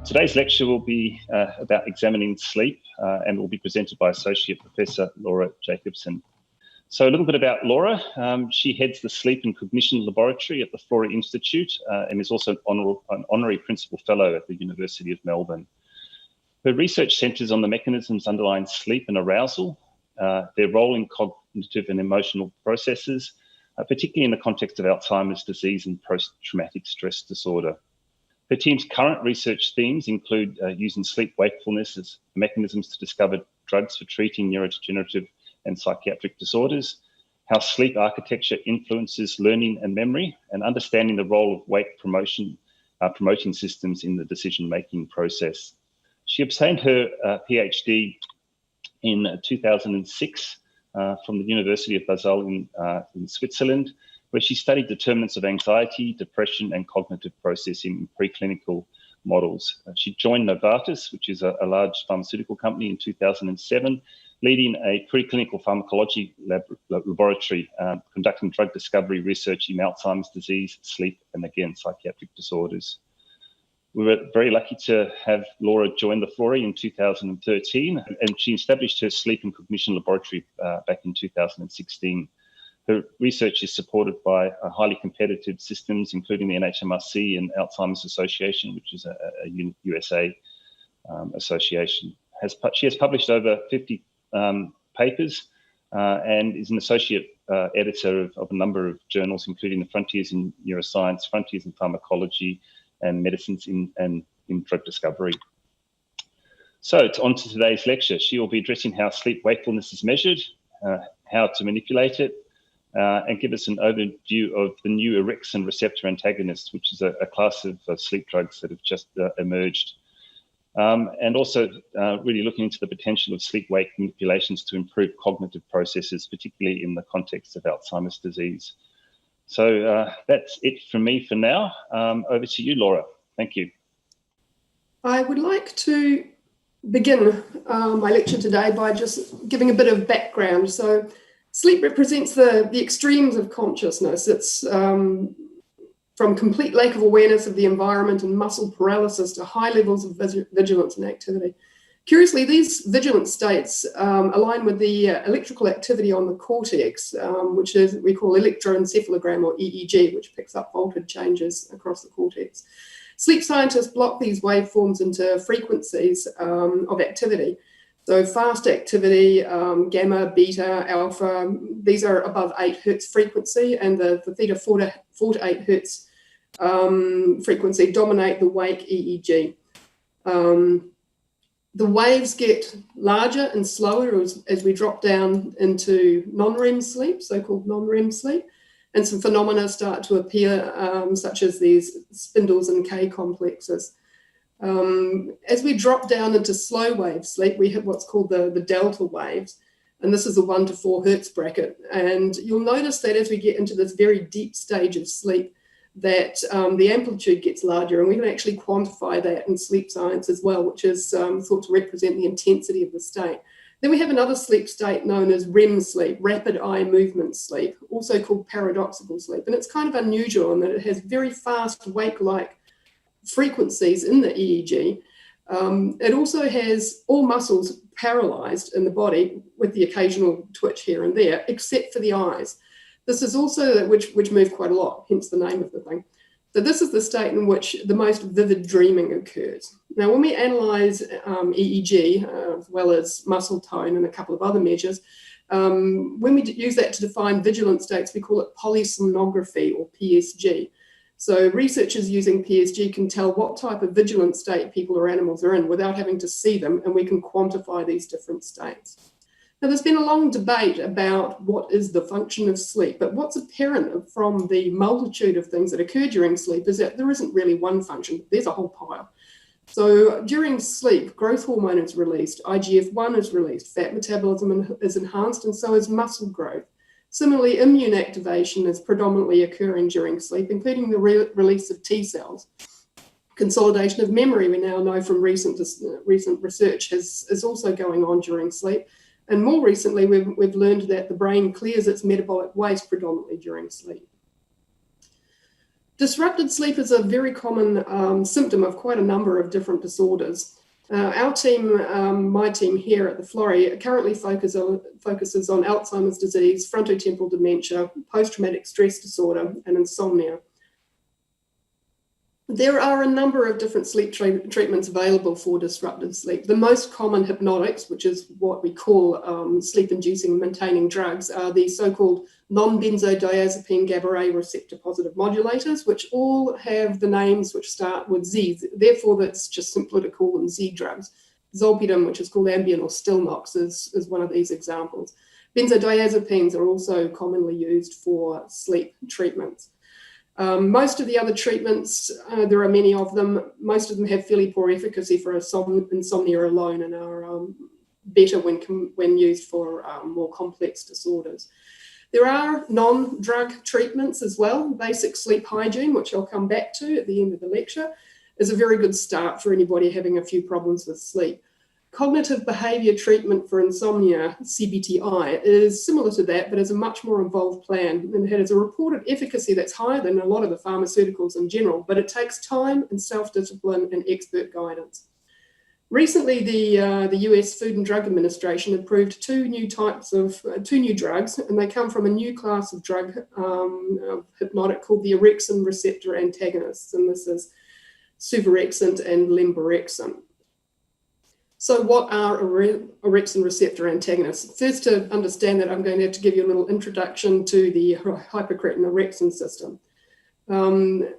Today's lecture will be about examining sleep and will be presented by Associate Professor Laura Jacobson. So a little bit about Laura. She heads the Sleep and Cognition Laboratory at the Florey Institute and is also an honorary principal fellow at the University of Melbourne. Her research centres on the mechanisms underlying sleep and arousal, their role in cognitive and emotional processes, particularly in the context of Alzheimer's disease and post-traumatic stress disorder. Her team's current research themes include using sleep-wakefulness as mechanisms to discover drugs for treating neurodegenerative and psychiatric disorders, how sleep architecture influences learning and memory, and understanding the role of wake promoting systems in the decision-making process. She obtained her PhD in 2006 from the University of Basel in Switzerland, where she studied determinants of anxiety, depression, and cognitive processing in preclinical models. She joined Novartis, which is a large pharmaceutical company, in 2007, leading a preclinical pharmacology laboratory, conducting drug discovery research in Alzheimer's disease, sleep, and again, psychiatric disorders. We were very lucky to have Laura join the Florey in 2013, and she established her Sleep and Cognition Laboratory back in 2016. Her research is supported by highly competitive systems, including the NHMRC and Alzheimer's Association, which is a USA association. She has published over 50 papers and is an associate editor of a number of journals, including the Frontiers in Neuroscience, Frontiers in Pharmacology, and Medicines in Drug Discovery. So on to today's lecture. She will be addressing how sleep wakefulness is measured, how to manipulate it, and give us an overview of the new Orexin receptor antagonist, which is a class of sleep drugs that have just emerged. And also really looking into the potential of sleep-wake manipulations to improve cognitive processes, particularly in the context of Alzheimer's disease. So that's it from me for now. Over to you, Laura. Thank you. I would like to begin my lecture today by just giving a bit of background. So sleep represents the extremes of consciousness. It's from complete lack of awareness of the environment and muscle paralysis to high levels of vigilance and activity. Curiously, these vigilant states align with the electrical activity on the cortex, which is we call electroencephalogram, or EEG, which picks up voltage changes across the cortex. Sleep scientists block these waveforms into frequencies of activity. So fast activity, gamma, beta, alpha, these are above 8 hertz frequency, and the theta 4 to 8 hertz frequency dominate the wake EEG. The waves get larger and slower as we drop down into non-REM sleep, so-called non-REM sleep, and some phenomena start to appear, such as these spindles and K complexes. As we drop down into slow wave sleep, we hit what's called the delta waves, and this is a 1 to 4 hertz bracket. And you'll notice that as we get into this very deep stage of sleep, that the amplitude gets larger, and we can actually quantify that in sleep science as well, which is thought to represent the intensity of the state. Then we have another sleep state known as REM sleep, rapid eye movement sleep, also called paradoxical sleep. And it's kind of unusual in that it has very fast wake-like frequencies in the EEG. It also has all muscles paralyzed in the body with the occasional twitch here and there, except for the eyes. This is also which move quite a lot, hence the name of the thing. So this is the state in which the most vivid dreaming occurs. Now, when we analyze EEG, as well as muscle tone and a couple of other measures, when we use that to define vigilant states, we call it polysomnography, or PSG. So researchers using PSG can tell what type of vigilant state people or animals are in without having to see them, and we can quantify these different states. Now, there's been a long debate about what is the function of sleep, but what's apparent from the multitude of things that occur during sleep is that there isn't really one function. There's a whole pile. So during sleep, growth hormone is released, IGF-1 is released, fat metabolism is enhanced, and so is muscle growth. Similarly, immune activation is predominantly occurring during sleep, including the release of T cells. Consolidation of memory, we now know from recent research, is also going on during sleep. And more recently, we've learned that the brain clears its metabolic waste predominantly during sleep. Disrupted sleep is a very common symptom of quite a number of different disorders. Our team, my team here at the Florey, currently focuses on Alzheimer's disease, frontotemporal dementia, post-traumatic stress disorder, and insomnia. There are a number of different sleep treatments available for disrupted sleep. The most common hypnotics, which is what we call sleep-inducing maintaining drugs, are the so-called non-benzodiazepine GABA-A receptor-positive modulators, which all have the names which start with Z. Therefore, that's just simpler to call them Z drugs. Zolpidem, which is called Ambien or Stilnox, is one of these examples. Benzodiazepines are also commonly used for sleep treatments. Most of the other treatments, there are many of them, most of them have fairly poor efficacy for insomnia alone and are better when used for more complex disorders. There are non-drug treatments as well. Basic sleep hygiene, which I'll come back to at the end of the lecture, is a very good start for anybody having a few problems with sleep. Cognitive behaviour treatment for insomnia, CBTI, is similar to that, but is a much more involved plan, and it has a reported efficacy that's higher than a lot of the pharmaceuticals in general, but it takes time and self-discipline and expert guidance. Recently, the US Food and Drug Administration approved two new drugs, and they come from a new class of drug, hypnotic, called the Orexin receptor antagonists, and this is suvorexant and lemborexant. So what are orexin receptor antagonists? First, to understand that, I'm going to have to give you a little introduction to the hypocretin-orexin system. The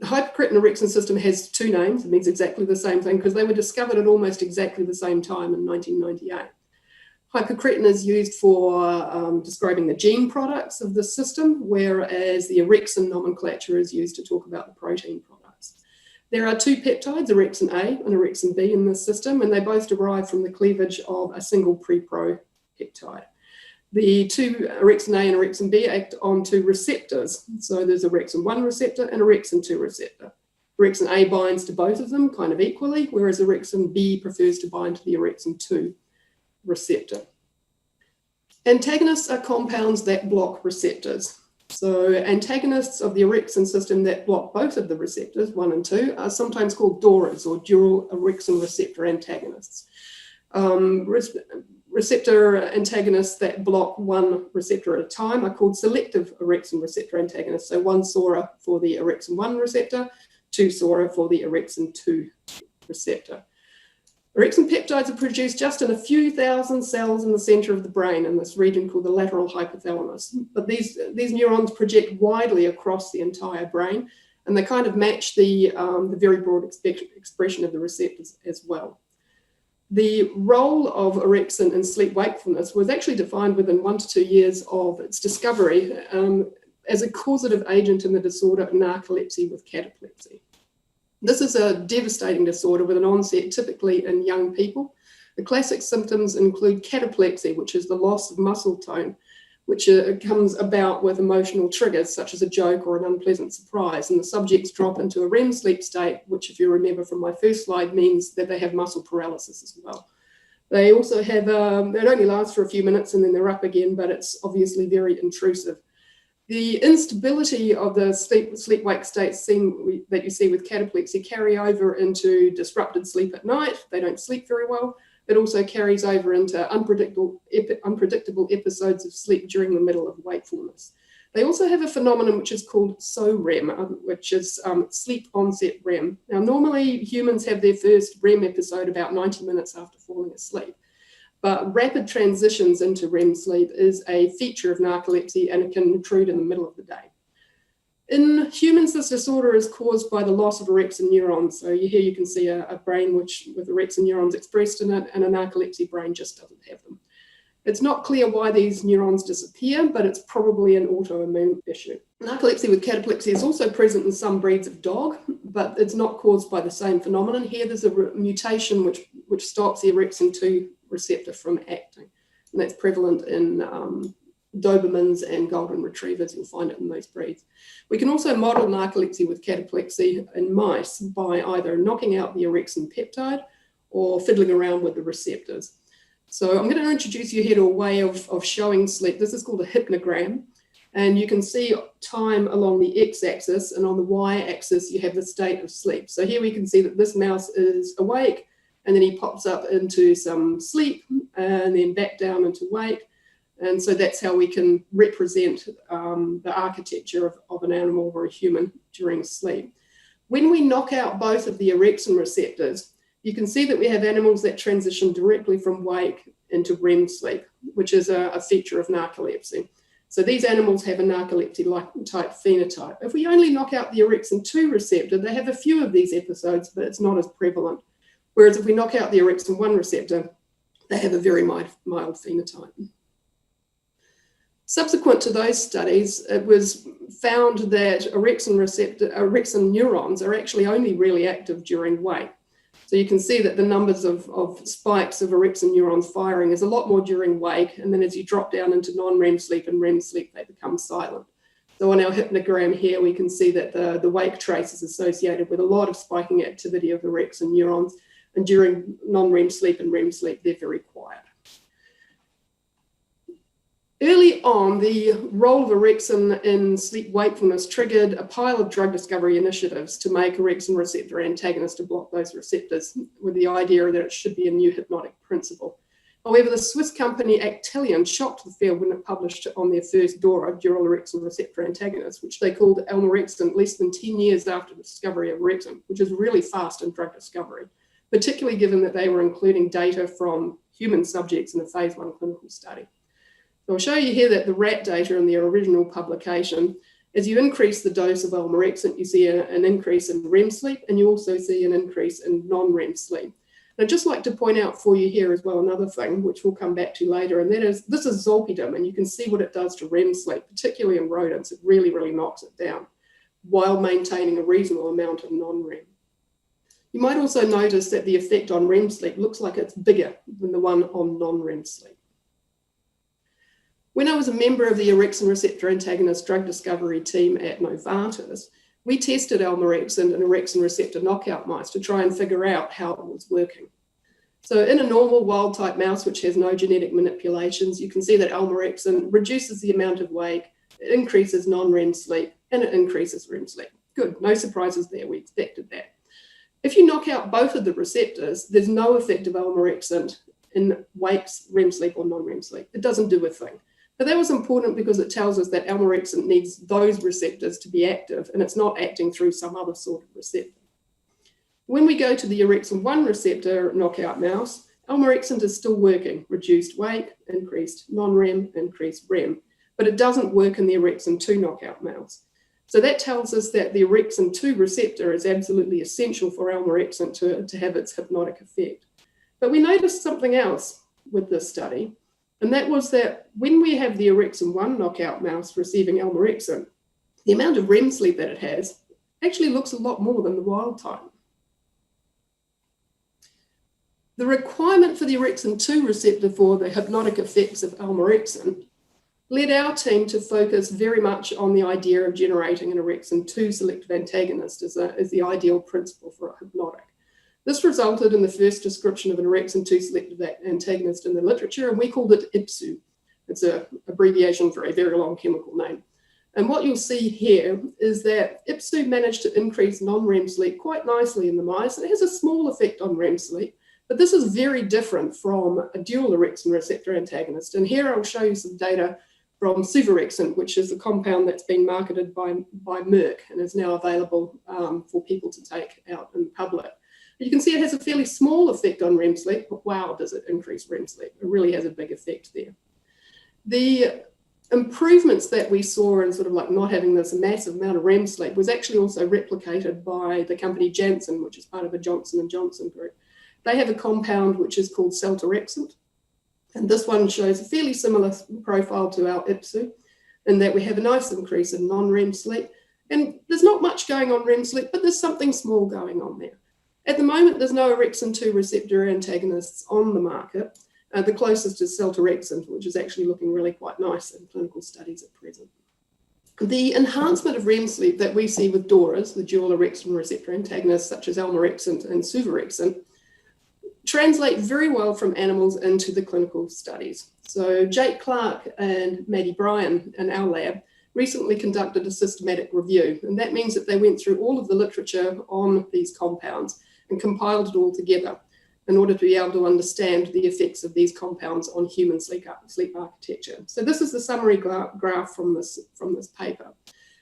hypocretin-orexin system has two names. It means exactly the same thing because they were discovered at almost exactly the same time in 1998. Hypocretin is used for describing the gene products of the system, whereas the orexin nomenclature is used to talk about the protein products. There are two peptides, Orexin A and Orexin B, in this system, and they both derive from the cleavage of a single pre-pro peptide. The two, Orexin A and Orexin B, act on two receptors. So there's Orexin 1 receptor and Orexin 2 receptor. Orexin A binds to both of them kind of equally, whereas Orexin B prefers to bind to the Orexin 2 receptor. Antagonists are compounds that block receptors. So antagonists of the orexin system that block both of the receptors, 1 and 2, are sometimes called DORAs, or dual orexin receptor antagonists. Receptor antagonists that block one receptor at a time are called selective orexin receptor antagonists. So 1 SORA for the orexin 1 receptor, 2 SORA for the orexin 2 receptor. Orexin peptides are produced just in a few thousand cells in the center of the brain in this region called the lateral hypothalamus. But these neurons project widely across the entire brain, and they kind of match the very broad expression of the receptors as well. The role of orexin in sleep wakefulness was actually defined within 1 to 2 years of its discovery as a causative agent in the disorder of narcolepsy with cataplexy. This is a devastating disorder with an onset typically in young people. The classic symptoms include cataplexy, which is the loss of muscle tone, which comes about with emotional triggers such as a joke or an unpleasant surprise, and the subjects drop into a REM sleep state, which, if you remember from my first slide, means that they have muscle paralysis as well. They also have, it only lasts for a few minutes and then they're up again, but it's obviously very intrusive. The instability of the sleep-wake states that you see with cataplexy carry over into disrupted sleep at night. They don't sleep very well. It also carries over into unpredictable episodes of sleep during the middle of wakefulness. They also have a phenomenon which is called SOREM, which is sleep onset REM. Now, normally humans have their first REM episode about 90 minutes after falling asleep. But rapid transitions into REM sleep is a feature of narcolepsy, and it can intrude in the middle of the day. In humans, this disorder is caused by the loss of orexin neurons. So here you can see a brain with orexin neurons expressed in it, and a narcolepsy brain just doesn't have them. It's not clear why these neurons disappear, but it's probably an autoimmune issue. Narcolepsy with cataplexy is also present in some breeds of dog, but it's not caused by the same phenomenon. Here there's a mutation which stops the orexin 2 receptor from acting, and that's prevalent in Dobermans and golden retrievers. You'll find it in those breeds. We can also model narcolepsy with cataplexy in mice by either knocking out the orexin peptide or fiddling around with the receptors. So I'm going to introduce you here to a way of showing sleep. This is called a hypnogram. And you can see time along the x-axis, and on the y-axis you have the state of sleep. So here we can see that this mouse is awake, and then he pops up into some sleep and then back down into wake. And so that's how we can represent the architecture of an animal or a human during sleep. When we knock out both of the orexin receptors, you can see that we have animals that transition directly from wake into REM sleep, which is a feature of narcolepsy. So these animals have a narcolepsy-like type phenotype. If we only knock out the orexin 2 receptor, they have a few of these episodes, but it's not as prevalent. Whereas if we knock out the orexin 1 receptor, they have a very mild phenotype. Subsequent to those studies, it was found that orexin neurons are actually only really active during wake. So you can see that the numbers of spikes of orexin neurons firing is a lot more during wake, and then as you drop down into non-REM sleep and REM sleep, they become silent. So on our hypnogram here, we can see that the wake trace is associated with a lot of spiking activity of orexin neurons, and during non-REM sleep and REM sleep, they're very quiet. Early on, the role of orexin in sleep wakefulness triggered a pile of drug discovery initiatives to make orexin receptor antagonists to block those receptors, with the idea that it should be a new hypnotic principle. However, the Swiss company Actelion shocked the field when it published on their first DORA, dual orexin receptor antagonist, which they called Almorexin, less than 10 years after the discovery of orexin, which is really fast in drug discovery, particularly given that they were including data from human subjects in a phase 1 clinical study. So I'll show you here that the rat data in their original publication, as you increase the dose of almorexin, you see an increase in REM sleep, and you also see an increase in non-REM sleep. And I'd just like to point out for you here as well another thing, which we'll come back to later, and that is, this is zolpidem, and you can see what it does to REM sleep, particularly in rodents. It really, really knocks it down, while maintaining a reasonable amount of non-REM. You might also notice that the effect on REM sleep looks like it's bigger than the one on non-REM sleep. When I was a member of the orexin receptor antagonist drug discovery team at Novartis, we tested almorexin and orexin receptor knockout mice to try and figure out how it was working. So in a normal wild type mouse, which has no genetic manipulations, you can see that almorexin reduces the amount of wake, it increases non-REM sleep, and it increases REM sleep. Good, no surprises there, we expected that. If you knock out both of the receptors, there's no effect of almorexin in wakes, REM sleep, or non-REM sleep. It doesn't do a thing. But that was important because it tells us that almorexin needs those receptors to be active, and it's not acting through some other sort of receptor. When we go to the orexin 1 receptor knockout mouse, almorexin is still working, reduced wake, increased non-REM, increased REM, but it doesn't work in the orexin 2 knockout mouse. So that tells us that the orexin 2 receptor is absolutely essential for almorexin to have its hypnotic effect. But we noticed something else with this study, and that was that when we have the orexin 1 knockout mouse receiving almorexin, the amount of REM sleep that it has actually looks a lot more than the wild type. The requirement for the orexin 2 receptor for the hypnotic effects of almorexin led our team to focus very much on the idea of generating an orexin 2 selective antagonist as the ideal principle for a hypnotic. This resulted in the first description of an orexin 2 selective antagonist in the literature, and we called it IPSU. It's an abbreviation for a very long chemical name. And what you'll see here is that IPSU managed to increase non-REM sleep quite nicely in the mice. It has a small effect on REM sleep, but this is very different from a dual orexin receptor antagonist. And here I'll show you some data from suvorexin, which is a compound that's been marketed by Merck and is now available for people to take out in public. You can see it has a fairly small effect on REM sleep, but wow, does it increase REM sleep. It really has a big effect there. The improvements that we saw in sort of like not having this massive amount of REM sleep was actually also replicated by the company Janssen, which is part of the Johnson & Johnson group. They have a compound which is called seltorexant, and this one shows a fairly similar profile to our IPSU, in that we have a nice increase in non-REM sleep, and there's not much going on REM sleep, but there's something small going on there. At the moment, there's no orexin 2 receptor antagonists on the market. The closest is seltorexant, which is actually looking really quite nice in clinical studies at present. The enhancement of REM sleep that we see with DORAs, the dual orexin receptor antagonists such as almorexin and suvorexin, translate very well from animals into the clinical studies. So Jake Clark and Maddie Bryan in our lab recently conducted a systematic review. And that means that they went through all of the literature on these compounds and compiled it all together in order to be able to understand the effects of these compounds on human sleep architecture. So this is the summary graph from this paper.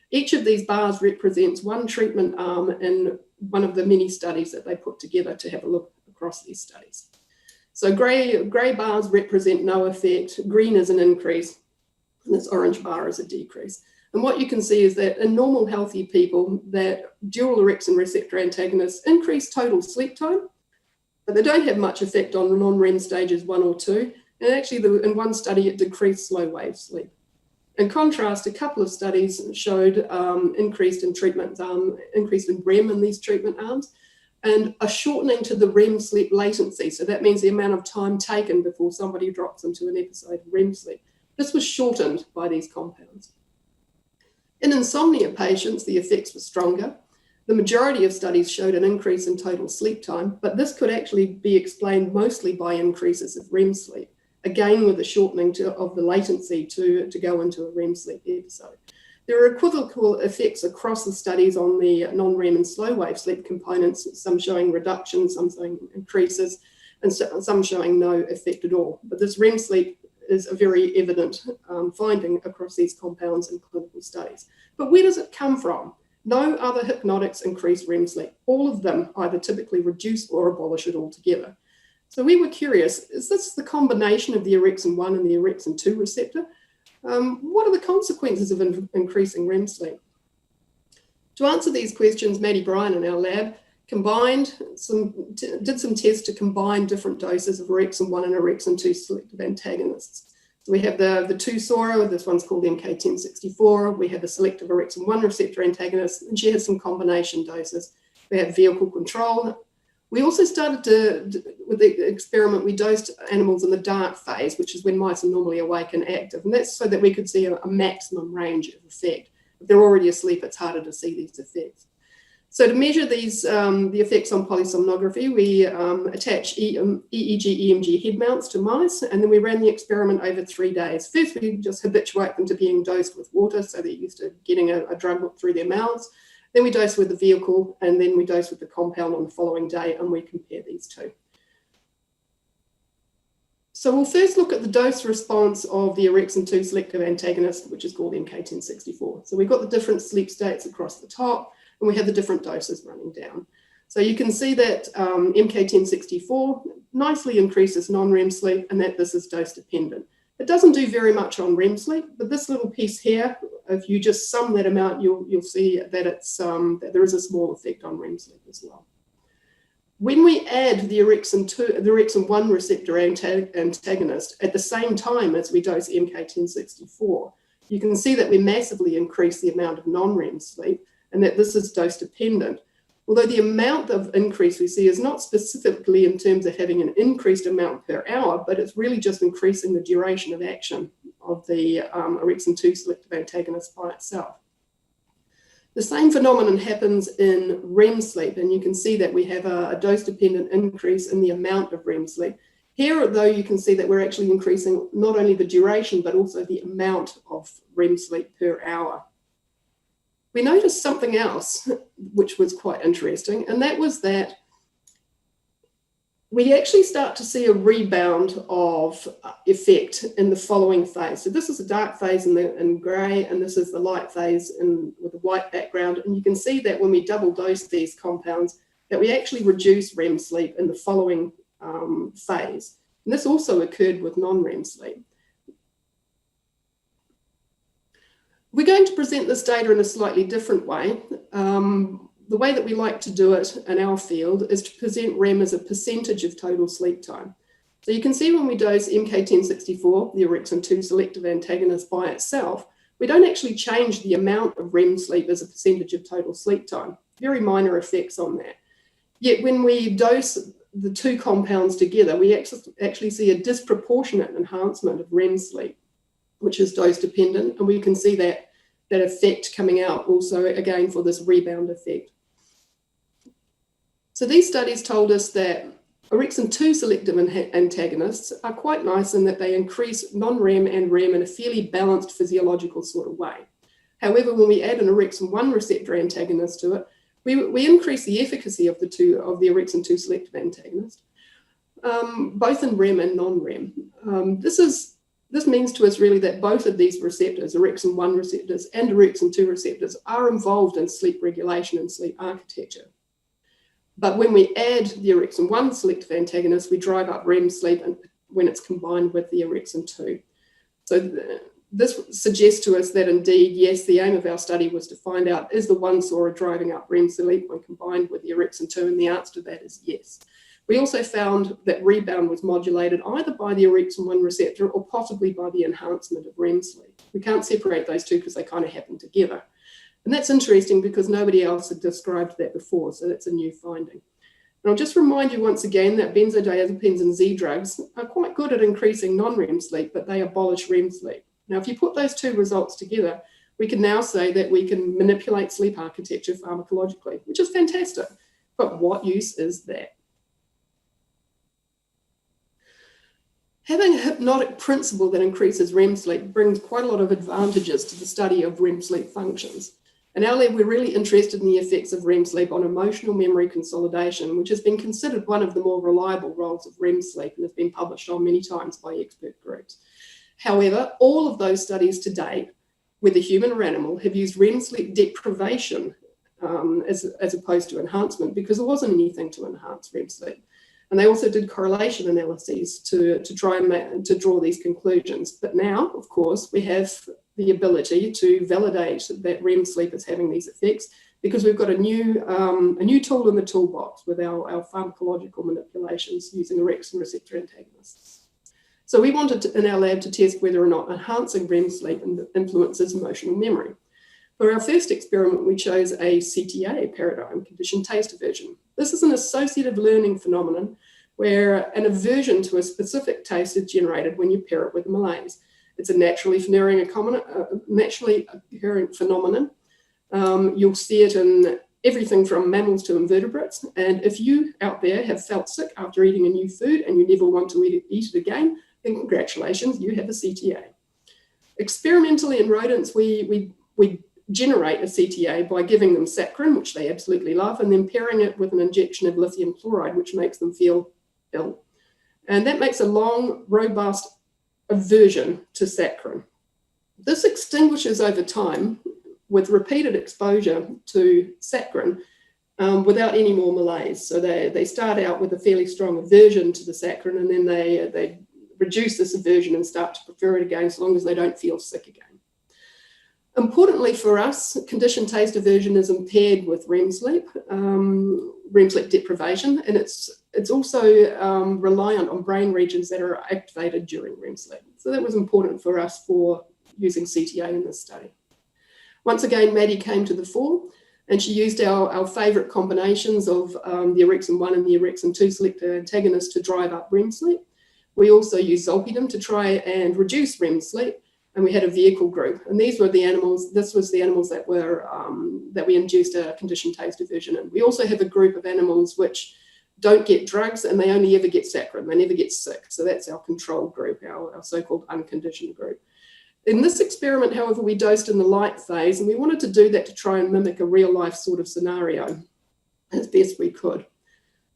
Each of these bars represents one treatment arm in one of the many studies that they put together to have a look across these studies. So grey bars represent no effect, green is an increase, and this orange bar is a decrease. And what you can see is that in normal healthy people, that dual orexin receptor antagonists increase total sleep time, but they don't have much effect on non-REM stages 1 or 2. And actually, in one study, it decreased slow wave sleep. In contrast, a couple of studies showed increase in REM in these treatment arms, and a shortening to the REM sleep latency. So that means the amount of time taken before somebody drops into an episode of REM sleep. This was shortened by these compounds. In insomnia patients, the effects were stronger. The majority of studies showed an increase in total sleep time, but this could actually be explained mostly by increases of REM sleep, again with a shortening of the latency to go into a REM sleep episode. There are equivocal effects across the studies on the non-REM and slow wave sleep components, some showing reductions, some showing increases, and some showing no effect at all. But this REM sleep is a very evident finding across these compounds in clinical studies. But where does it come from? No other hypnotics increase REM sleep. All of them either typically reduce or abolish it altogether. So we were curious, is this the combination of the orexin 1 and the orexin 2 receptor? What are the consequences of increasing REM sleep? To answer these questions, Maddie Bryan in our lab did some tests to combine different doses of orexin 1 and orexin 2 selective antagonists. So we have the 2-SORA, this one's called MK1064. We have a selective orexin 1 receptor antagonist, and she has some combination doses. We have vehicle control. We also started with the experiment, we dosed animals in the dark phase, which is when mice are normally awake and active. And that's so that we could see a maximum range of effect. If they're already asleep, it's harder to see these effects. So to measure these, the effects on polysomnography, we attached EEG, EMG head mounts to mice, and then we ran the experiment over 3 days. First, we just habituate them to being dosed with water, so they're used to getting a drug through their mouths. Then we dose with the vehicle, and then we dose with the compound on the following day, and we compare these two. So we'll first look at the dose response of the orexin 2 selective antagonist, which is called MK1064. So we've got the different sleep states across the top, and we have the different doses running down. So you can see that MK1064 nicely increases non-REM sleep, and that this is dose dependent. It doesn't do very much on REM sleep, but this little piece here, if you just sum that amount, you'll see that that there is a small effect on REM sleep as well. When we add the orexin 1 receptor antagonist at the same time as we dose MK1064, you can see that we massively increase the amount of non-REM sleep, and that this is dose dependent. Although the amount of increase we see is not specifically in terms of having an increased amount per hour, but it's really just increasing the duration of action of the orexin 2 selective antagonist by itself. The same phenomenon happens in REM sleep, and you can see that we have a dose-dependent increase in the amount of REM sleep. Here, though, you can see that we're actually increasing not only the duration, but also the amount of REM sleep per hour. We noticed something else, which was quite interesting, and that was that we actually start to see a rebound of effect in the following phase. So this is a dark phase in grey, and this is the light phase with a white background. And you can see that when we double dose these compounds, that we actually reduce REM sleep in the following phase. And this also occurred with non-REM sleep. We're going to present this data in a slightly different way. The way that we like to do it in our field is to present REM as a percentage of total sleep time. So you can see when we dose MK1064, the orexin 2 selective antagonist by itself, we don't actually change the amount of REM sleep as a percentage of total sleep time. Very minor effects on that. Yet when we dose the two compounds together, we actually see a disproportionate enhancement of REM sleep, which is dose dependent, and we can see that effect coming out also again for this rebound effect. So these studies told us that orexin 2 selective antagonists are quite nice in that they increase non-REM and REM in a fairly balanced physiological sort of way. However, when we add an orexin-1 receptor antagonist to it, we increase the efficacy of the orexin-2 selective antagonist, both in REM and non-REM. This means to us really that both of these receptors, orexin-1 receptors and orexin-2 receptors, are involved in sleep regulation and sleep architecture. But when we add the orexin-1 selective antagonist, we drive up REM sleep when it's combined with the orexin-2. So this suggests to us that indeed, yes, the aim of our study was to find out, is the 1-SORA driving up REM sleep when combined with the orexin-2? And the answer to that is yes. We also found that rebound was modulated either by the orexin-1 receptor or possibly by the enhancement of REM sleep. We can't separate those two because they kind of happen together. And that's interesting because nobody else had described that before, so that's a new finding. And I'll just remind you once again that benzodiazepines and Z drugs are quite good at increasing non-REM sleep, but they abolish REM sleep. Now, if you put those two results together, we can now say that we can manipulate sleep architecture pharmacologically, which is fantastic. But what use is that? Having a hypnotic principle that increases REM sleep brings quite a lot of advantages to the study of REM sleep functions. In our lab, we're really interested in the effects of REM sleep on emotional memory consolidation, which has been considered one of the more reliable roles of REM sleep and has been published on many times by expert groups. However, all of those studies to date, whether human or animal, have used REM sleep deprivation as opposed to enhancement because there wasn't anything to enhance REM sleep. And they also did correlation analyses to try and to draw these conclusions. But now, of course, we have the ability to validate that REM sleep is having these effects because we've got a new tool in the toolbox with our pharmacological manipulations using orexin receptor antagonists. So we wanted in our lab to test whether or not enhancing REM sleep influences emotional memory. For our first experiment, we chose a CTA paradigm, conditioned taste aversion. This is an associative learning phenomenon where an aversion to a specific taste is generated when you pair it with malaise. It's a naturally occurring phenomenon. You'll see it in everything from mammals to invertebrates. And if you out there have felt sick after eating a new food and you never want to eat it again, then congratulations, you have a CTA. Experimentally in rodents, we generate a CTA by giving them saccharin, which they absolutely love, and then pairing it with an injection of lithium chloride, which makes them feel ill. And that makes a long, robust aversion to saccharin. This extinguishes over time with repeated exposure to saccharin without any more malaise. So they start out with a fairly strong aversion to the saccharin, and then they reduce this aversion and start to prefer it again, as long as they don't feel sick again. Importantly for us, conditioned taste aversion is impaired with REM sleep deprivation, and it's also reliant on brain regions that are activated during REM sleep. So that was important for us for using CTA in this study. Once again, Maddie came to the fore, and she used our favourite combinations of the orexin-1 and the orexin-2 selective antagonists to drive up REM sleep. We also used zolpidem to try and reduce REM sleep, and we had a vehicle group. And these were the animals, this was the animals that were that we induced a conditioned taste aversion in. We also have a group of animals which don't get drugs and they only ever get saccharin, they never get sick. So that's our control group, our so-called unconditioned group. In this experiment, however, we dosed in the light phase, and we wanted to do that to try and mimic a real life sort of scenario as best we could.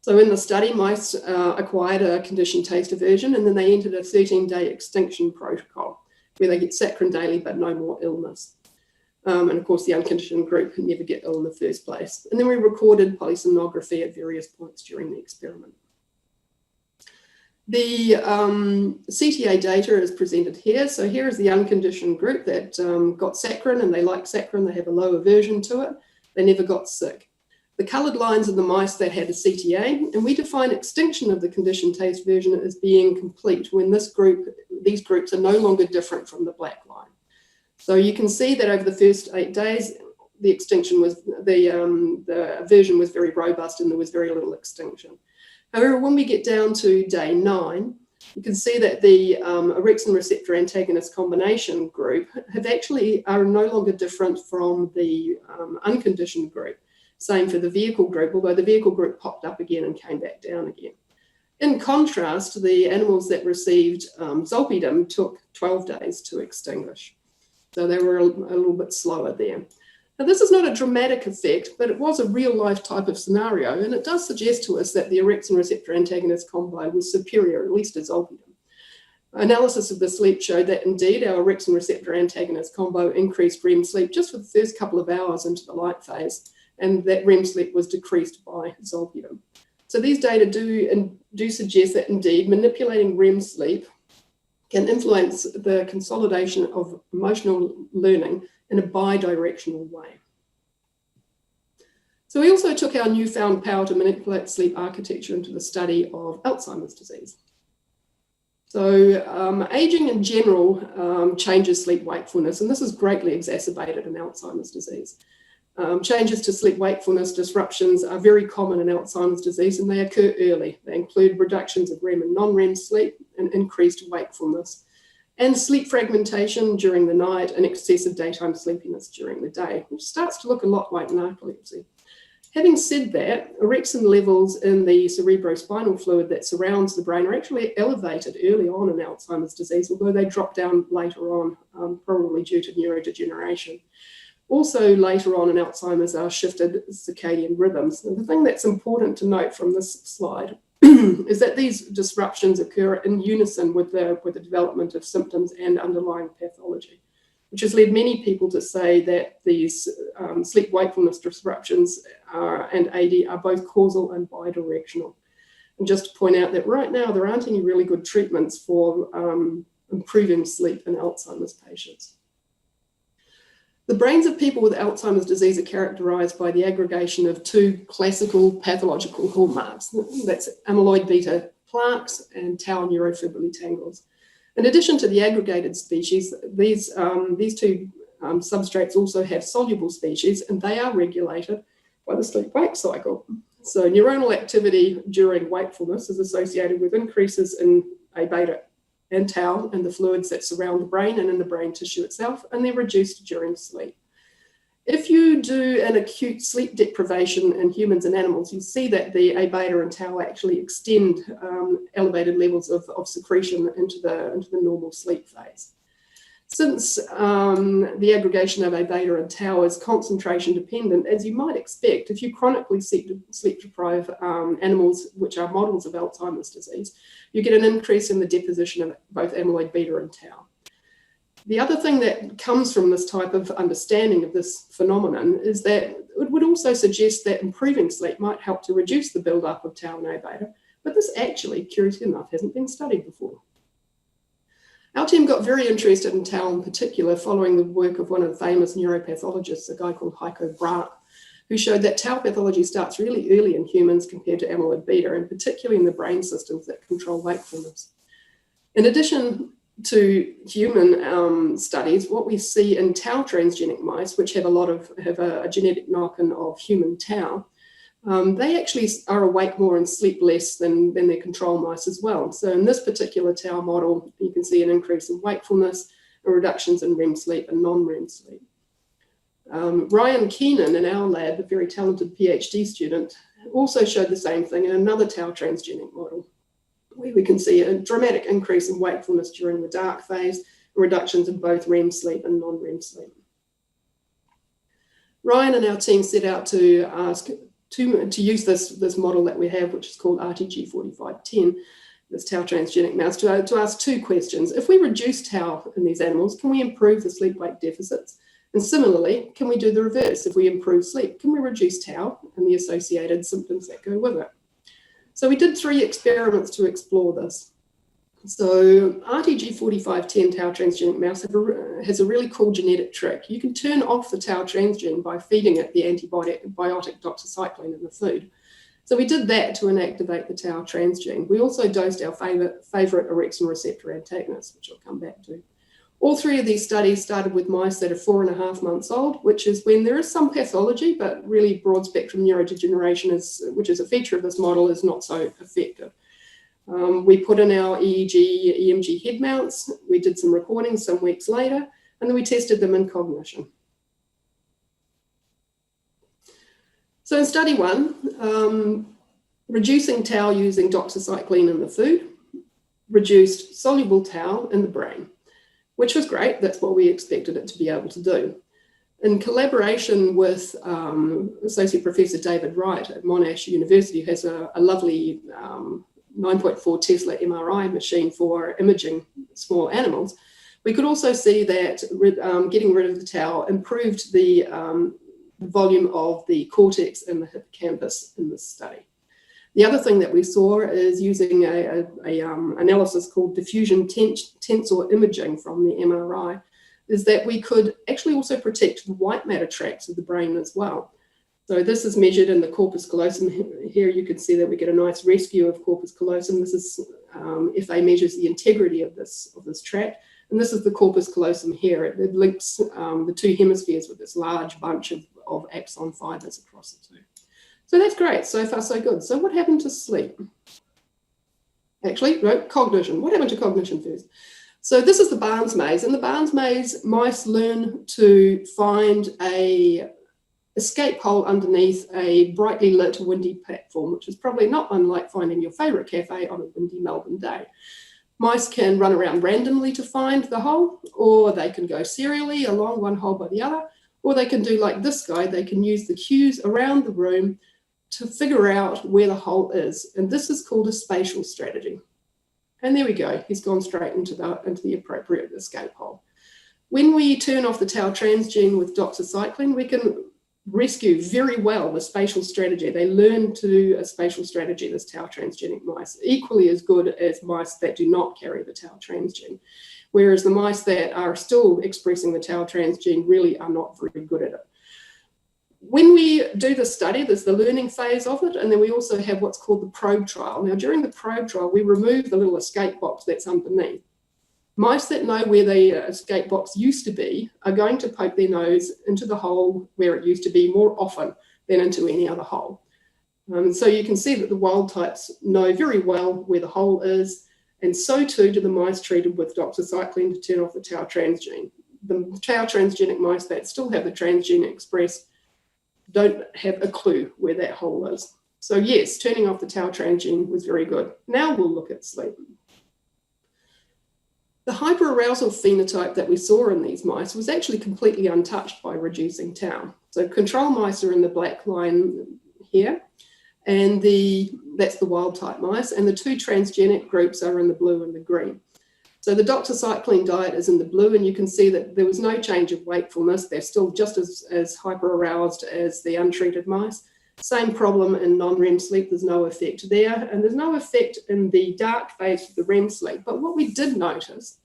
So in the study, mice acquired a conditioned taste aversion, and then they entered a 13-day extinction protocol where they get saccharin daily but no more illness. And of course, the unconditioned group never get ill in the first place. And then we recorded polysomnography at various points during the experiment. The CTA data is presented here. So here is the unconditioned group that got saccharin, and they like saccharin, they have a low aversion to it. They never got sick. The coloured lines are the mice that had a CTA, and we define extinction of the conditioned taste aversion as being complete when these groups are no longer different from the black line. So you can see that over the first 8 days, the extinction was, the aversion was very robust and there was very little extinction. However, when we get down to day 9, you can see that the orexin receptor antagonist combination group are no longer different from the unconditioned group. Same for the vehicle group, although the vehicle group popped up again and came back down again. In contrast, the animals that received zolpidem took 12 days to extinguish. So they were a little bit slower there. Now, this is not a dramatic effect, but it was a real-life type of scenario, and it does suggest to us that the orexin receptor antagonist combo was superior, at least to zolpidem. Analysis of the sleep showed that indeed our orexin receptor antagonist combo increased REM sleep just for the first couple of hours into the light phase, and that REM sleep was decreased by zolpidem. So these data do suggest that indeed manipulating REM sleep can influence the consolidation of emotional learning in a bi-directional way. So we also took our newfound power to manipulate sleep architecture into the study of Alzheimer's disease. So aging in general changes sleep wakefulness, and this is greatly exacerbated in Alzheimer's disease. Changes to sleep wakefulness disruptions are very common in Alzheimer's disease, and they occur early. They include reductions of REM and non-REM sleep and increased wakefulness, and sleep fragmentation during the night and excessive daytime sleepiness during the day, which starts to look a lot like narcolepsy. Having said that, orexin levels in the cerebrospinal fluid that surrounds the brain are actually elevated early on in Alzheimer's disease, although they drop down later on, probably due to neurodegeneration. Also later on in Alzheimer's are shifted circadian rhythms. And the thing that's important to note from this slide is that these disruptions occur in unison with the development of symptoms and underlying pathology, which has led many people to say that these sleep wakefulness disruptions and AD are both causal and bidirectional. And just to point out that right now there aren't any really good treatments for improving sleep in Alzheimer's patients. The brains of people with Alzheimer's disease are characterized by the aggregation of two classical pathological hallmarks. That's amyloid beta plaques and tau neurofibrillary tangles. In addition to the aggregated species, these two substrates also have soluble species, and they are regulated by the sleep-wake cycle. So neuronal activity during wakefulness is associated with increases in A beta and tau in the fluids that surround the brain and in the brain tissue itself, and they're reduced during sleep. If you do an acute sleep deprivation in humans and animals, you see that the A beta and tau actually extend elevated levels of secretion into the normal sleep phase. Since the aggregation of A beta and tau is concentration dependent, as you might expect, if you chronically sleep deprive animals, which are models of Alzheimer's disease, you get an increase in the deposition of both amyloid beta and tau. The other thing that comes from this type of understanding of this phenomenon is that it would also suggest that improving sleep might help to reduce the buildup of tau and A beta, but this actually, curiously enough, hasn't been studied before. Our team got very interested in tau in particular following the work of one of the famous neuropathologists, a guy called Heiko Braak, who showed that tau pathology starts really early in humans compared to amyloid beta, and particularly in the brain systems that control wakefulness. In addition to human studies, what we see in tau transgenic mice, which have a genetic knock-in of human tau, they actually are awake more and sleep less than their control mice as well. So in this particular tau model, you can see an increase in wakefulness and reductions in REM sleep and non-REM sleep. Ryan Keenan in our lab, a very talented PhD student, also showed the same thing in another tau transgenic model, where we can see a dramatic increase in wakefulness during the dark phase and reductions in both REM sleep and non-REM sleep. Ryan and our team set out to use this model that we have, which is called RTG4510, this tau transgenic mouse, to ask two questions. If we reduce tau in these animals, can we improve the sleep-wake deficits? And similarly, can we do the reverse? If we improve sleep, can we reduce tau and the associated symptoms that go with it? So we did 3 experiments to explore this. So RTG4510 tau transgenic mouse has a really cool genetic trick. You can turn off the tau transgene by feeding it the antibiotic doxycycline in the food. So we did that to inactivate the tau transgene. We also dosed our favorite orexin receptor antagonist, which I'll come back to. All 3 of these studies started with mice that are 4.5 months old, which is when there is some pathology, but really broad spectrum neurodegeneration, which is a feature of this model, is not so effective. We put in our EEG, EMG head mounts, we did some recordings some weeks later, and then we tested them in cognition. So in study 1, reducing tau using doxycycline in the food reduced soluble tau in the brain. which was great. That's what we expected it to be able to do. In collaboration with Associate Professor David Wright at Monash University, who has a lovely 9.4 Tesla MRI machine for imaging small animals, we could also see that getting rid of the tau improved the volume of the cortex and the hippocampus in this study. The other thing that we saw is using a analysis called diffusion tensor imaging from the MRI, is that we could actually also protect the white matter tracts of the brain as well. So this is measured in the corpus callosum. Here you can see that we get a nice rescue of corpus callosum. This is FA measures the integrity of this tract. And this is the corpus callosum here. It links the two hemispheres with this large bunch of axon fibers across the two. So that's great. So far, so good. So what happened to sleep? Actually, no, cognition. What happened to cognition first? So this is the Barnes maze. In the Barnes maze, mice learn to find a escape hole underneath a brightly lit windy platform, which is probably not unlike finding your favorite cafe on a windy Melbourne day. Mice can run around randomly to find the hole, or they can go serially along one hole by the other, or they can do like this guy. They can use the cues around the room to figure out where the hole is. And this is called a spatial strategy. And there we go. He's gone straight into the appropriate escape hole. When we turn off the tau transgene with doxycycline, we can rescue very well the spatial strategy. They learn to do a spatial strategy, this tau transgenic mice, equally as good as mice that do not carry the tau transgene. Whereas the mice that are still expressing the tau transgene really are not very good at it. When we do the study, there's the learning phase of it, and then we also have what's called the probe trial. Now, during the probe trial, we remove the little escape box that's underneath. Mice that know where the escape box used to be are going to poke their nose into the hole where it used to be more often than into any other hole. So you can see that the wild types know very well where the hole is, and so too do the mice treated with doxycycline to turn off the tau transgene. The tau transgenic mice that still have the transgene expressed don't have a clue where that hole is. So yes, turning off the tau transgene was very good. Now we'll look at sleep. The hyperarousal phenotype that we saw in these mice was actually completely untouched by reducing tau. So control mice are in the black line here, and that's the wild type mice, and the two transgenic groups are in the blue and the green. So the doxycycline diet is in the blue, and you can see that there was no change of wakefulness. They're still just as hyper-aroused as the untreated mice. Same problem in non-REM sleep. There's no effect there, and there's no effect in the dark phase of the REM sleep. But what we did notice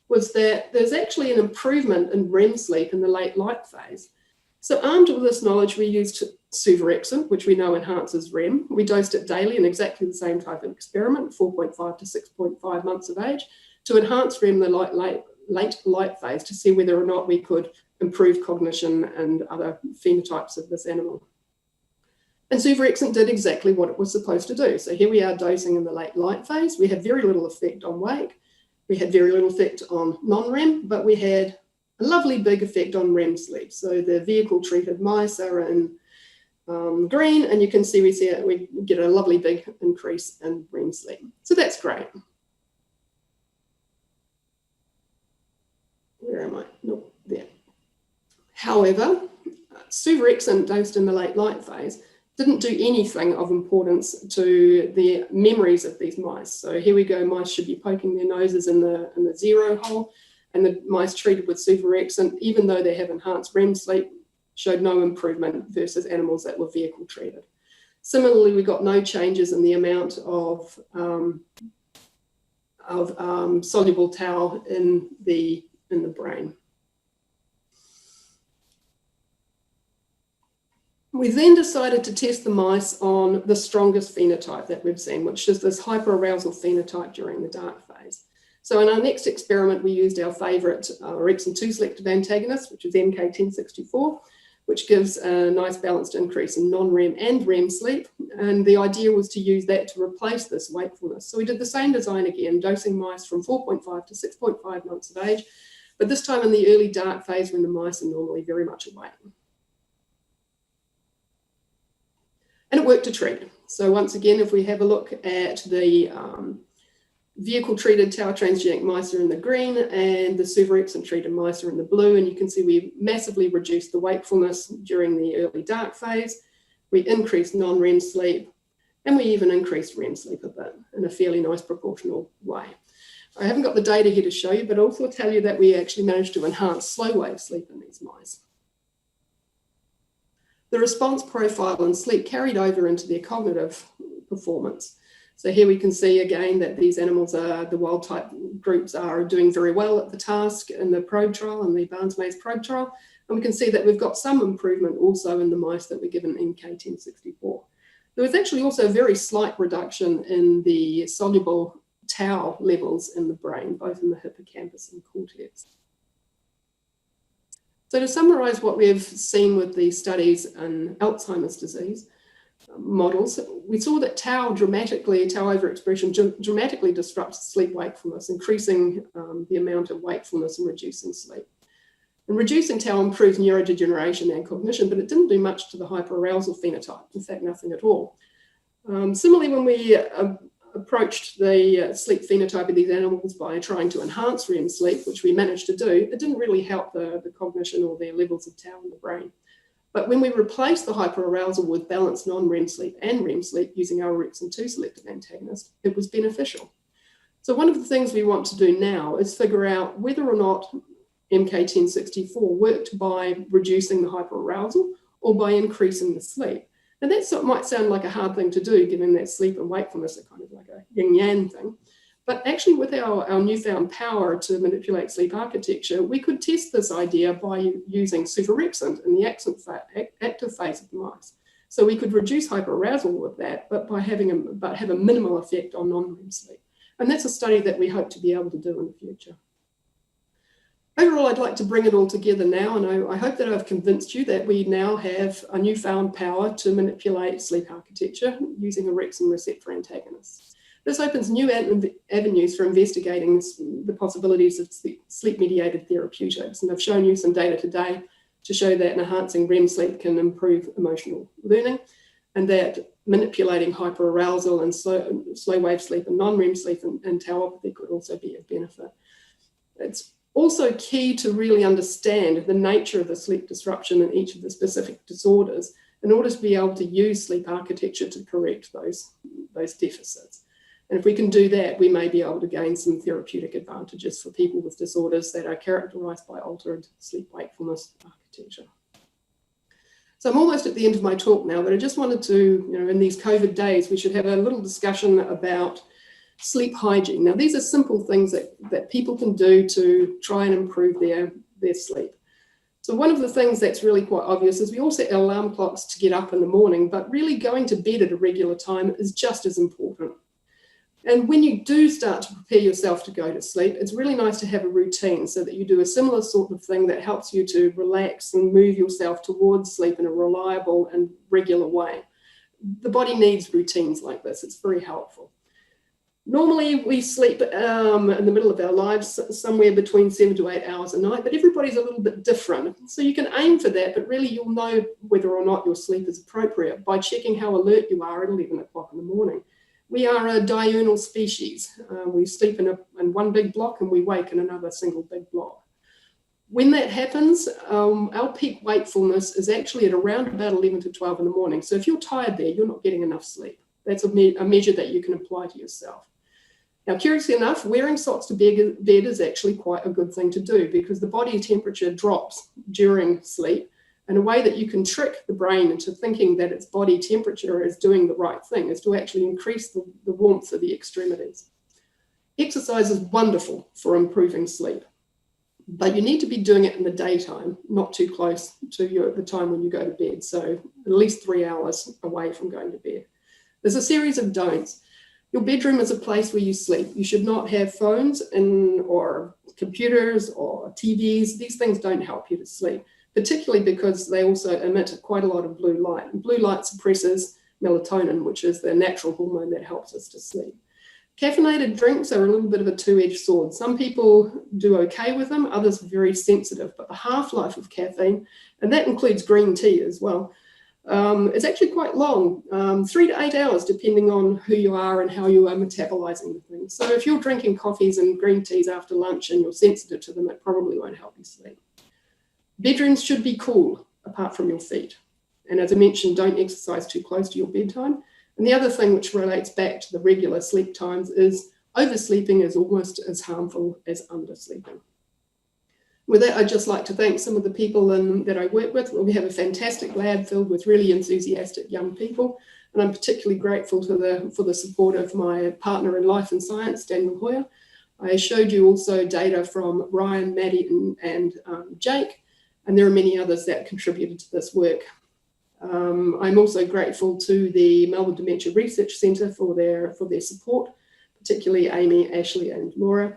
was that there's actually an improvement in REM sleep in the late light phase. So armed with this knowledge, we used Orexin, which we know enhances REM. We dosed it daily in exactly the same type of experiment, 4.5 to 6.5 months of age, to enhance REM in the late light phase to see whether or not we could improve cognition and other phenotypes of this animal. And Orexin did exactly what it was supposed to do. So here we are dosing in the late light phase. We had very little effect on wake. We had very little effect on non-REM, but we had a lovely big effect on REM sleep. So the vehicle-treated mice are in green, and you can see we get a lovely big increase in REM sleep. So that's great. Where am I? Nope, there. However, Orexin dosed in the late light phase didn't do anything of importance to the memories of these mice. So here we go, mice should be poking their noses in the zero hole, and the mice treated with Orexin, even though they have enhanced REM sleep, showed no improvement versus animals that were vehicle treated. Similarly, we got no changes in the amount of soluble tau in the brain. We then decided to test the mice on the strongest phenotype that we've seen, which is this hyperarousal phenotype during the dark phase. So in our next experiment, we used our favorite Orexin 2 selective antagonist, which is MK1064, which gives a nice balanced increase in non-REM and REM sleep. And the idea was to use that to replace this wakefulness. So we did the same design again, dosing mice from 4.5 to 6.5 months of age, but this time in the early dark phase when the mice are normally very much awake. And it worked to treat. So once again, if we have a look at the Vehicle-treated tau transgenic mice are in the green, and the suvorexin-treated mice are in the blue. And you can see we massively reduced the wakefulness during the early dark phase. We increased non-REM sleep, and we even increased REM sleep a bit in a fairly nice proportional way. I haven't got the data here to show you, but I'll also tell you that we actually managed to enhance slow wave sleep in these mice. The response profile in sleep carried over into their cognitive performance. So here we can see again that these animals are, the wild type groups are doing very well at the task in the probe trial, in the Barnes Maze probe trial. And we can see that we've got some improvement also in the mice that were given MK1064. There was actually also a very slight reduction in the soluble tau levels in the brain, both in the hippocampus and cortex. So to summarize what we've seen with the studies in Alzheimer's disease models, we saw that tau overexpression dramatically disrupts sleep wakefulness, increasing the amount of wakefulness and reducing sleep. And reducing tau improves neurodegeneration and cognition, but it didn't do much to the hyperarousal phenotype, in fact, nothing at all. Similarly, when we approached the sleep phenotype of these animals by trying to enhance REM sleep, which we managed to do, it didn't really help the cognition or their levels of tau in the brain. But when we replaced the hyperarousal with balanced non-REM sleep and REM sleep using our Orexin 2 selective antagonist, it was beneficial. So one of the things we want to do now is figure out whether or not MK1064 worked by reducing the hyperarousal or by increasing the sleep. And that might sound like a hard thing to do, given that sleep and wakefulness are kind of like a yin-yang thing. But actually, with our newfound power to manipulate sleep architecture, we could test this idea by using suvorexin in the active phase of the mice. So we could reduce hyperarousal with that, but have a minimal effect on non-REM sleep. And that's a study that we hope to be able to do in the future. Overall, I'd like to bring it all together now, and I hope that I've convinced you that we now have a newfound power to manipulate sleep architecture using orexin receptor antagonists. This opens new avenues for investigating the possibilities of sleep-mediated therapeutics, and I've shown you some data today to show that enhancing REM sleep can improve emotional learning, and that manipulating hyperarousal and slow wave sleep and non-REM sleep and tauopathy could also be of benefit. It's also key to really understand the nature of the sleep disruption in each of the specific disorders in order to be able to use sleep architecture to correct those deficits. And if we can do that, we may be able to gain some therapeutic advantages for people with disorders that are characterized by altered sleep wakefulness architecture. So I'm almost at the end of my talk now, but I just wanted to, in these COVID days, we should have a little discussion about sleep hygiene. Now, these are simple things that people can do to try and improve their sleep. So one of the things that's really quite obvious is we all set alarm clocks to get up in the morning, but really going to bed at a regular time is just as important. And when you do start to prepare yourself to go to sleep, it's really nice to have a routine so that you do a similar sort of thing that helps you to relax and move yourself towards sleep in a reliable and regular way. The body needs routines like this. It's very helpful. Normally, we sleep in the middle of our lives, somewhere between 7 to 8 hours a night, but everybody's a little bit different. So you can aim for that, but really you'll know whether or not your sleep is appropriate by checking how alert you are at 11 o'clock in the morning. We are a diurnal species. We sleep in one big block and we wake in another single big block. When that happens, our peak wakefulness is actually at around about 11 to 12 in the morning. So if you're tired there, you're not getting enough sleep. That's a measure that you can apply to yourself. Now, curiously enough, wearing socks to bed is actually quite a good thing to do because the body temperature drops during sleep in a way that you can trick the brain into thinking that its body temperature is doing the right thing, is to actually increase the warmth of the extremities. Exercise is wonderful for improving sleep, but you need to be doing it in the daytime, not too close to the time when you go to bed, so at least 3 hours away from going to bed. There's a series of don'ts. Your bedroom is a place where you sleep. You should not have phones or computers or TVs. These things don't help you to sleep, particularly because they also emit quite a lot of blue light. And blue light suppresses melatonin, which is the natural hormone that helps us to sleep. Caffeinated drinks are a little bit of a two-edged sword. Some people do okay with them, others are very sensitive, but the half-life of caffeine, and that includes green tea as well, It's actually quite long, 3 to 8 hours, depending on who you are and how you are metabolizing the things. So if you're drinking coffees and green teas after lunch and you're sensitive to them, it probably won't help you sleep. Bedrooms should be cool, apart from your feet. And as I mentioned, don't exercise too close to your bedtime. And the other thing which relates back to the regular sleep times is oversleeping is almost as harmful as undersleeping. With that, I'd just like to thank some of the people that I work with. We have a fantastic lab filled with really enthusiastic young people, and I'm particularly grateful for the support of my partner in life and science, Daniel Hoyer. I showed you also data from Ryan, Maddie, and Jake, and there are many others that contributed to this work. I'm also grateful to the Melbourne Dementia Research Centre for their support, particularly Amy, Ashley, and Laura,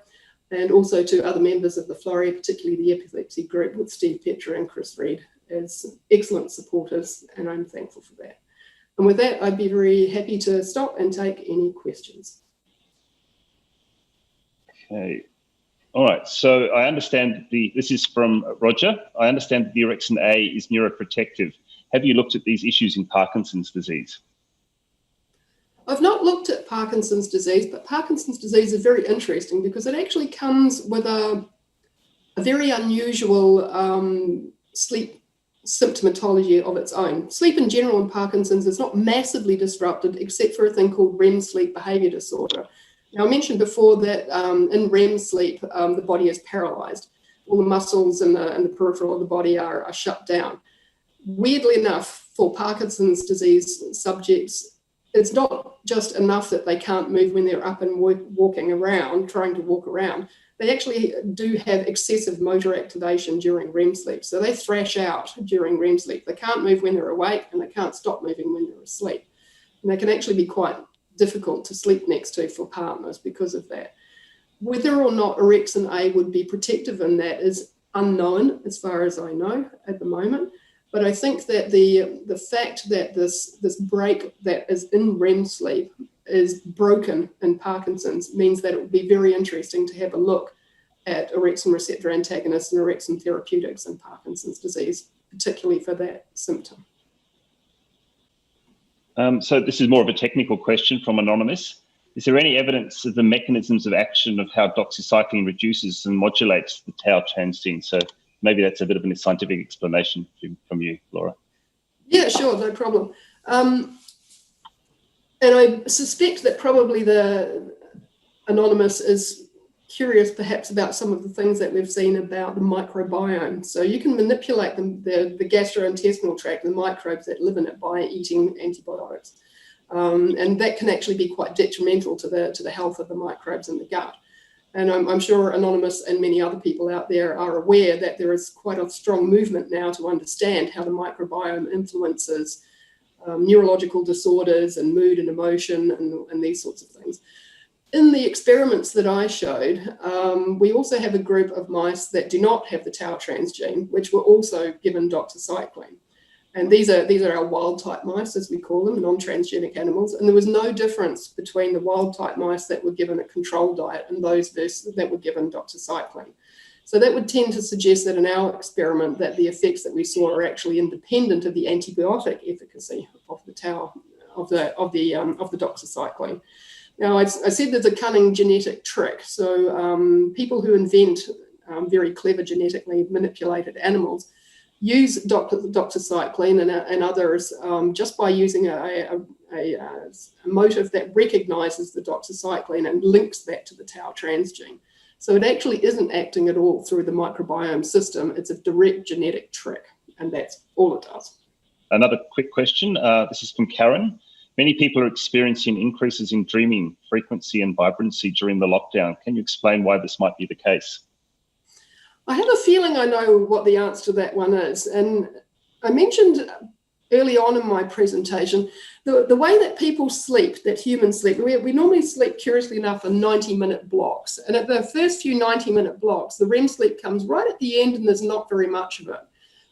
and also to other members of the Florey, particularly the epilepsy group with Steve Petra and Chris Reed as excellent supporters, and I'm thankful for that. And with that, I'd be very happy to stop and take any questions. Okay. All right. So I understand this is from Roger. I understand that the Orexin A is neuroprotective. Have you looked at these issues in Parkinson's disease? I've not looked at Parkinson's disease, but Parkinson's disease is very interesting because it actually comes with a very unusual sleep symptomatology of its own. Sleep in general in Parkinson's is not massively disrupted except for a thing called REM sleep behavior disorder. Now, I mentioned before that in REM sleep, the body is paralyzed. All the muscles and the peripheral of the body are shut down. Weirdly enough, for Parkinson's disease subjects, it's not just enough that they can't move when they're up and walking around, trying to walk around. They actually do have excessive motor activation during REM sleep. So they thrash out during REM sleep. They can't move when they're awake and they can't stop moving when they're asleep. And they can actually be quite difficult to sleep next to for partners because of that. Whether or not Orexin A would be protective in that is unknown as far as I know at the moment. But I think that the fact that this break that is in REM sleep is broken in Parkinson's means that it would be very interesting to have a look at orexin receptor antagonists and orexin therapeutics in Parkinson's disease, particularly for that symptom. So this is more of a technical question from Anonymous. Is there any evidence of the mechanisms of action of how doxycycline reduces and modulates the tau transgene? So maybe that's a bit of a scientific explanation from you, Laura. Yeah, sure, no problem. And I suspect that probably the Anonymous is curious perhaps about some of the things that we've seen about the microbiome. So you can manipulate the gastrointestinal tract, the microbes that live in it by eating antibiotics. And that can actually be quite detrimental to the health of the microbes in the gut. And I'm sure Anonymous and many other people out there are aware that there is quite a strong movement now to understand how the microbiome influences neurological disorders and mood and emotion and these sorts of things. In the experiments that I showed, we also have a group of mice that do not have the tau transgene, which were also given doxycycline. And these are our wild type mice, as we call them, non-transgenic animals. And there was no difference between the wild type mice that were given a control diet and those that were given doxycycline. So that would tend to suggest that in our experiment that the effects that we saw are actually independent of the antibiotic efficacy of the tau, of the doxycycline. Now, I said there's a cunning genetic trick. So people who invent very clever genetically manipulated animals use doxycycline and others just by using a motif that recognizes the doxycycline and links that to the tau transgene. So it actually isn't acting at all through the microbiome system. It's a direct genetic trick, and that's all it does. Another quick question. This is from Karen. Many people are experiencing increases in dreaming frequency and vibrancy during the lockdown. Can you explain why this might be the case? I have a feeling I know what the answer to that one is. And I mentioned early on in my presentation, the way that people sleep, that humans sleep, we normally sleep, curiously enough, in 90-minute blocks. And at the first few 90-minute blocks, the REM sleep comes right at the end and there's not very much of it.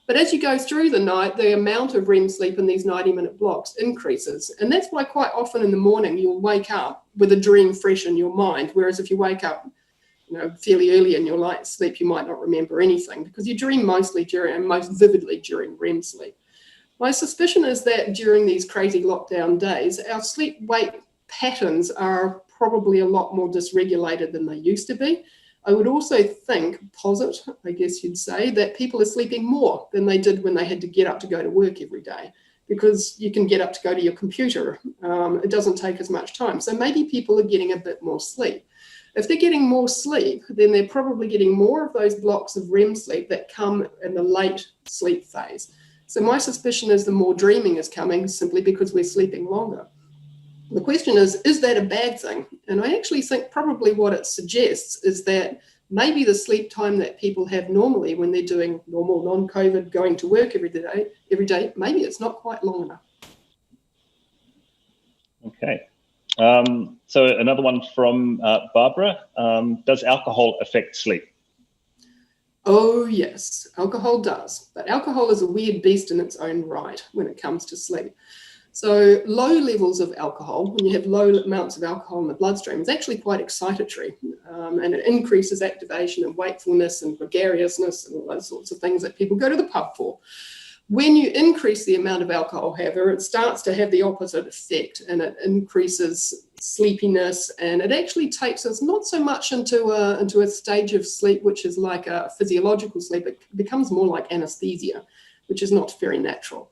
But as you go through the night, the amount of REM sleep in these 90-minute blocks increases. And that's why quite often in the morning, you'll wake up with a dream fresh in your mind. Whereas if you wake up fairly early in your light sleep, you might not remember anything because you dream most vividly during REM sleep. My suspicion is that during these crazy lockdown days, our sleep-wake patterns are probably a lot more dysregulated than they used to be. I would also posit, I guess you'd say, that people are sleeping more than they did when they had to get up to go to work every day, because you can get up to go to your computer. It doesn't take as much time. So maybe people are getting a bit more sleep. If they're getting more sleep, then they're probably getting more of those blocks of REM sleep that come in the late sleep phase. So my suspicion is the more dreaming is coming simply because we're sleeping longer. The question is that a bad thing? And I actually think probably what it suggests is that maybe the sleep time that people have normally when they're doing normal non-COVID going to work every day, maybe it's not quite long enough. Okay. So another one from Barbara. Does alcohol affect sleep? Oh, yes, alcohol does. But alcohol is a weird beast in its own right when it comes to sleep. So low levels of alcohol, when you have low amounts of alcohol in the bloodstream, is actually quite excitatory, and it increases activation and wakefulness and gregariousness and all those sorts of things that people go to the pub for. When you increase the amount of alcohol, however, it starts to have the opposite effect, and it increases sleepiness, and it actually takes us not so much into a stage of sleep which is like a physiological sleep. It becomes more like anesthesia, which is not very natural.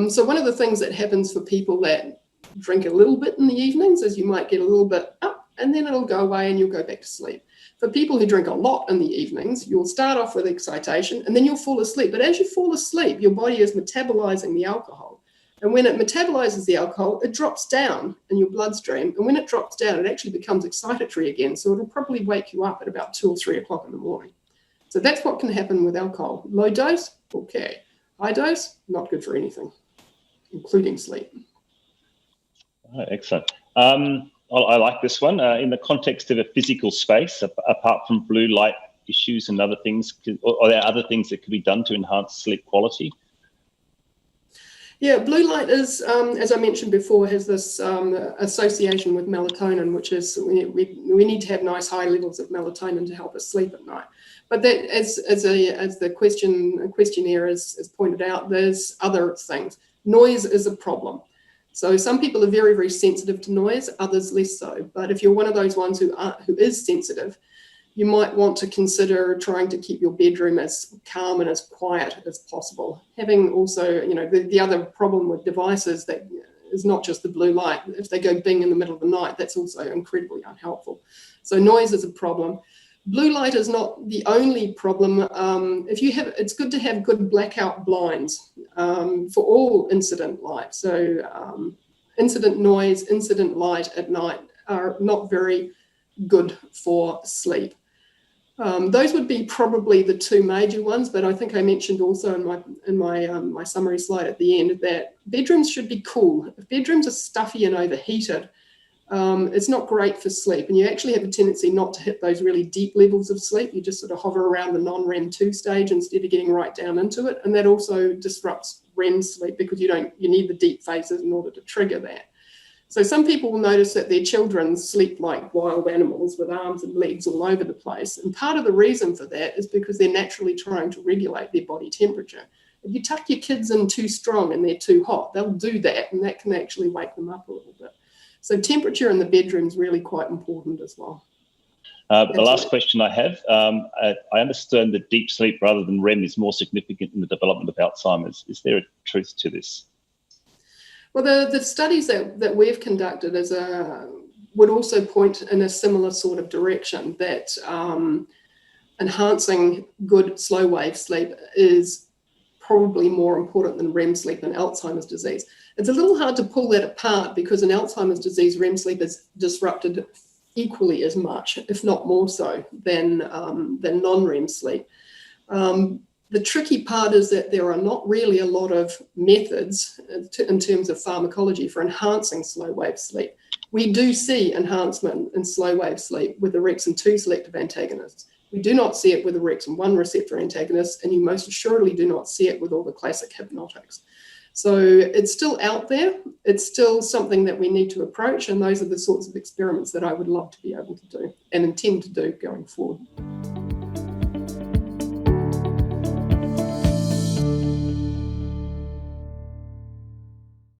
So one of the things that happens for people that drink a little bit in the evenings is you might get a little bit up and then it'll go away and you'll go back to sleep. For people who drink a lot in the evenings, you'll start off with excitation and then you'll fall asleep. But as you fall asleep, your body is metabolizing the alcohol. And when it metabolizes the alcohol, it drops down in your bloodstream. And when it drops down, it actually becomes excitatory again. So it'll probably wake you up at about 2 or 3 o'clock in the morning. So that's what can happen with alcohol. Low dose, okay. High dose, not good for anything, including sleep. Oh, excellent. I like this one. In the context of a physical space, apart from blue light issues and other things, are there other things that could be done to enhance sleep quality? Yeah, blue light is, as I mentioned before, has this association with melatonin, which is we need to have nice high levels of melatonin to help us sleep at night. But that, as the questionnaire has pointed out, there's other things. Noise is a problem. So some people are very, very sensitive to noise, others less so. But if you're one of those ones who is sensitive, you might want to consider trying to keep your bedroom as calm and as quiet as possible. Having also, the other problem with devices that is not just the blue light. If they go bing in the middle of the night, that's also incredibly unhelpful. So noise is a problem. Blue light is not the only problem. It's good to have good blackout blinds for all incident light. So incident noise, incident light at night are not very good for sleep. Those would be probably the two major ones, but I think I mentioned also in my summary slide at the end that bedrooms should be cool. If bedrooms are stuffy and overheated, it's not great for sleep, and you actually have a tendency not to hit those really deep levels of sleep. You just sort of hover around the non-REM 2 stage instead of getting right down into it, and that also disrupts REM sleep because you need the deep phases in order to trigger that. So some people will notice that their children sleep like wild animals with arms and legs all over the place. And part of the reason for that is because they're naturally trying to regulate their body temperature. If you tuck your kids in too strong and they're too hot, they'll do that, and that can actually wake them up a little bit. So temperature in the bedroom is really quite important as well. The last question I have, I understand that deep sleep rather than REM is more significant in the development of Alzheimer's. Is there a truth to this? Well, the studies that we've conducted would also point in a similar sort of direction, that enhancing good slow wave sleep is probably more important than REM sleep in Alzheimer's disease. It's a little hard to pull that apart because in Alzheimer's disease, REM sleep is disrupted equally as much, if not more so, than non-REM sleep. The tricky part is that there are not really a lot of methods in terms of pharmacology for enhancing slow wave sleep. We do see enhancement in slow wave sleep with Orexin 2 selective antagonists. We do not see it with Orexin 1 receptor antagonists, and you most assuredly do not see it with all the classic hypnotics. So it's still out there. It's still something that we need to approach, and those are the sorts of experiments that I would love to be able to do and intend to do going forward.